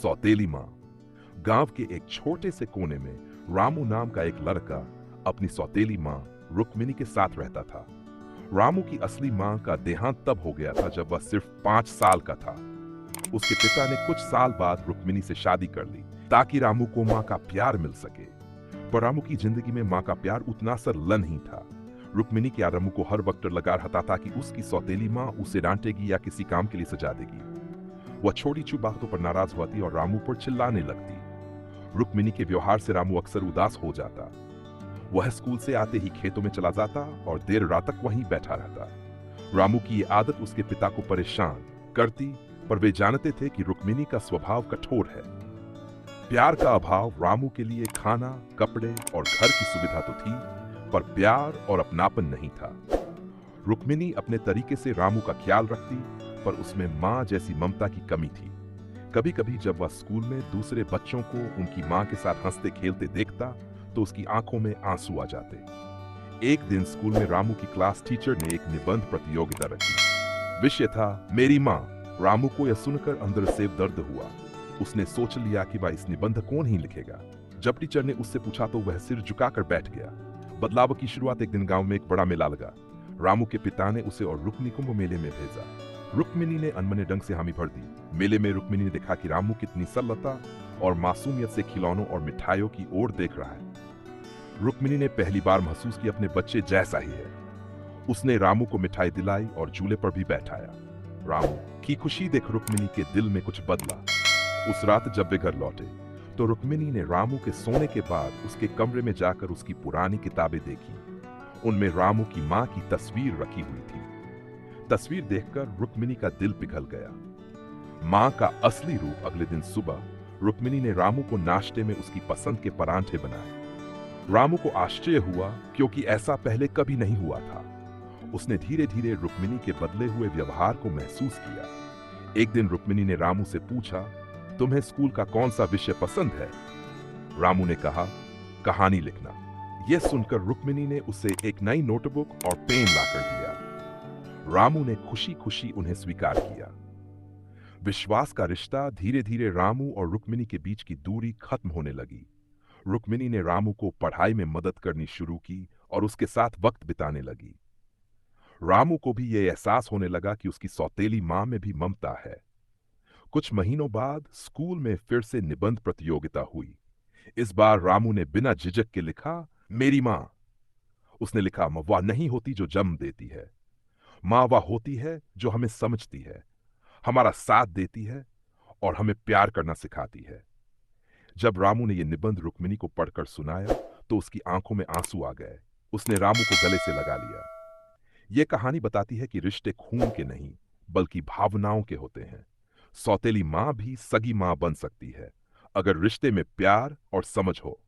सौतेली माँ। गांव के एक छोटे से कोने में रामू नाम का एक लड़का अपनी सौतेली माँ रुक्मिनी के साथ रहता था। रामू की असली माँ का देहांत तब हो गया था जब वह सिर्फ 5 साल का था। उसके पिता ने कुछ साल बाद रुक्मिनी से शादी कर ली ताकि रामू को माँ का प्यार मिल सके। पर रामू की जिंदगी में माँ का प्यार उतना सरल नहीं था। रुक्मिनी क्या रामू को हर वक्त लगा रहता था कि उसकी सौतेली माँ उसे डांटेगी या किसी काम के लिए सजा देगी। वह छोटी छोटी बातों पर नाराज होती और रामू पर चिल्लाने लगती। रुक्मिनी के व्यवहार से रामू अक्सर उदास हो जाता। वह स्कूल से आते ही खेतों में चला जाता और देर रात तक वहीं बैठा रहता। रामू की ये आदत उसके पिता को परेशान करती, पर वे जानते थे कि रुक्मिनी का स्वभाव कठोर है। प्यार का अभाव रामू के लिए खाना, कपड़े और घर की सुविधा तो थी, पर प्यार और अपनापन नहीं था। रुक्मिनी अपने तरीके से रामू का ख्याल रखती, पर उसमें माँ जैसी ममता की कमी थी। कभी कभी जब वह स्कूल में दूसरे बच्चों को उनकी माँ के साथ हंसते खेलते देखता तो उसकी आंखों में आंसू आ जाते। एक दिन स्कूल में रामू की क्लास टीचर ने एक निबंध प्रतियोगिता रखी। विषय था मेरी माँ। रामू को यह सुनकर अंदर से दर्द हुआ। उसने सोच लिया कि वह इस निबंध कौन ही लिखेगा। जब टीचर ने उससे पूछा तो वह सिर झुकाकर बैठ गया। बदलाव की शुरुआत एक दिन गांव में एक बड़ा मेला लगा। रामू के पिता ने उसे और रुक्मिनी को मेले में भेजा। रुक्मिनी ने अनमने ढंग से हामी भर दी। मेले में रुक्मिनी ने देखा कि रामू कितनी सरलता और मासूमियत से खिलौनों और मिठाइयों की ओर देख रहा है। रुक्मिनी ने पहली बार महसूस किया अपने बच्चे जैसा ही है। उसने रामू को मिठाई दिलाई और झूले पर भी बैठाया। रामू की खुशी देख रुक्मिनी के दिल में कुछ बदला। उस रात जब वे घर लौटे तो रुक्मिनी ने रामू के सोने के बाद उसके कमरे में जाकर उसकी पुरानी किताबें देखी। उनमें रामू की माँ की तस्वीर रखी हुई थी। तस्वीर देखकर रुक्मिनी का दिल पिघल गया। माँ का असली रूप। अगले दिन सुबह रुक्मिनी ने रामू को नाश्ते में उसकी पसंद के परांठे बनाए। रामू को आश्चर्य हुआ क्योंकि ऐसा पहले कभी नहीं हुआ था। उसने धीरे धीरे रुक्मिनी के बदले हुए व्यवहार को महसूस किया। एक दिन रुक्मिनी ने रामू से पूछा, तुम्हें स्कूल का कौन सा विषय पसंद है? रामू ने कहा, कहानी लिखना। यह सुनकर रुक्मिनी ने उसे एक नई नोटबुक और पेन लाकर दिया। रामू ने खुशी खुशी उन्हें स्वीकार किया। विश्वास का रिश्ता। धीरे धीरे रामू और रुक्मिनी के बीच की दूरी खत्म होने लगी। रुक्मिनी ने रामू को पढ़ाई में मदद करनी शुरू की और उसके साथ वक्त बिताने लगी। रामू को भी यह एहसास होने लगा कि उसकी सौतेली माँ में भी ममता है। कुछ महीनों बाद स्कूल में फिर से निबंध प्रतियोगिता हुई। इस बार रामू ने बिना झिझक के लिखा, मेरी माँ। उसने लिखा, वह नहीं होती जो जन्म देती है। माँ वह होती है जो हमें समझती है, हमारा साथ देती है और हमें प्यार करना सिखाती है। जब रामू ने यह निबंध रुक्मिनी को पढ़कर सुनाया तो उसकी आंखों में आंसू आ गए। उसने रामू को गले से लगा लिया। यह कहानी बताती है कि रिश्ते खून के नहीं बल्कि भावनाओं के होते हैं। सौतेली माँ भी सगी माँ बन सकती है अगर रिश्ते में प्यार और समझ हो।